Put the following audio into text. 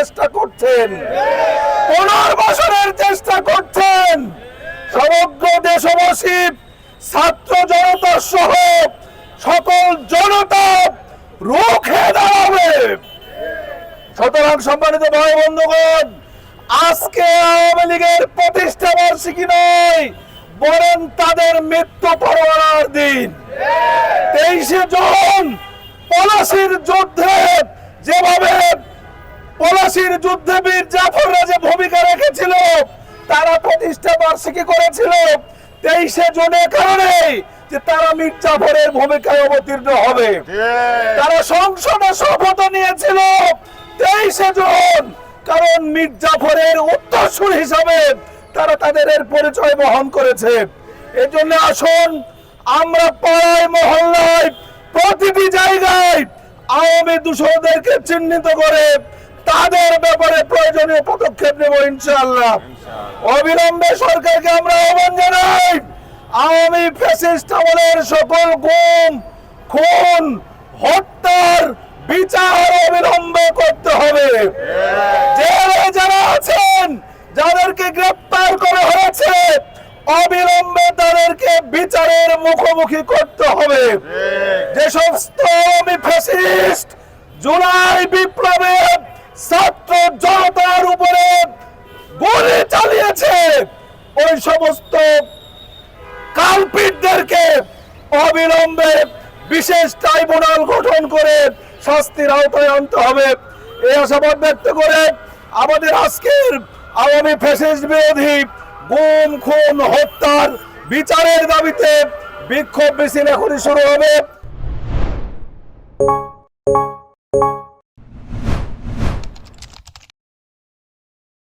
চেষ্টা করছেন, পুনর্বাসনের চেষ্টা করছেন। সমগ্র দেশবাসী, ছাত্র জনতা সহ সকল জনতা রুখে দাঁড়াবে। সুতরাং সম্মানিত ভাই বন্ধুগণ, আজকে আওয়ামী লীগের প্রতিষ্ঠা বার্ষিকী নয়, বরং তাদের মৃত্যু পরোয়ানার দিন। 23শে জুন পলাশীর যুদ্ধে যেভাবে পলাশীর যুদ্ধে বীর জাফররা যে ভূমিকা রেখেছিল, তারা প্রতিষ্ঠা বার্ষিকী করেছিল 23শে জুনের কারণে যে তারা মীর জাফরের ভূমিকায় অবতীর্ণ হবে। তারা সংসদে শপথ নিয়েছিল 23শে জুন, কারণ মীর জাফরের উত্তরসূরি হিসাবে তারা তাদের পরিচয় বহন করেছে। এজন্য আসুন আমরা পাড়ায় মহল্লায় প্রতিটি জায়গায় আওয়ামী দূষণদেরকে চিহ্নিত করে তাদের ব্যাপারে প্রয়োজনীয় পদক্ষেপ নেব ইনশাআল্লাহ। অবিলম্বে সরকারকে আমরা আহ্বান জানাই, আওয়ামী ফ্যাসিস্ট আমলের সকল গুম, খুন, হত্যার বিচার অবিলম্বে করতে হবে। জেলে যারা আছেন, যাদেরকে গ্রেপ্তার করা হয়েছে, অবিলম্বে তাদেরকে বিচারের মুখোমুখি করতে হবে। যে সমস্ত আওয়ামী ফ্যাসিস্ট জুলাই বিপ্লবে ছাত্র জনতার উপরে গুলি চালিয়েছে, ওই সমস্ত কালপিটদেরকে অবিলম্বে বিশেষ ট্রাইব্যুনাল গঠন করে শাস্তির আওতায় আনতে হবে। এই আশাবাদ ব্যক্ত করে আমাদের আজকের আওয়ামী ফ্যাসিস্ট বিরোধী গুম, খুন, হত্যার বিচারের দাবিতে বিক্ষোভ মিছিল এখনই শুরু হবে।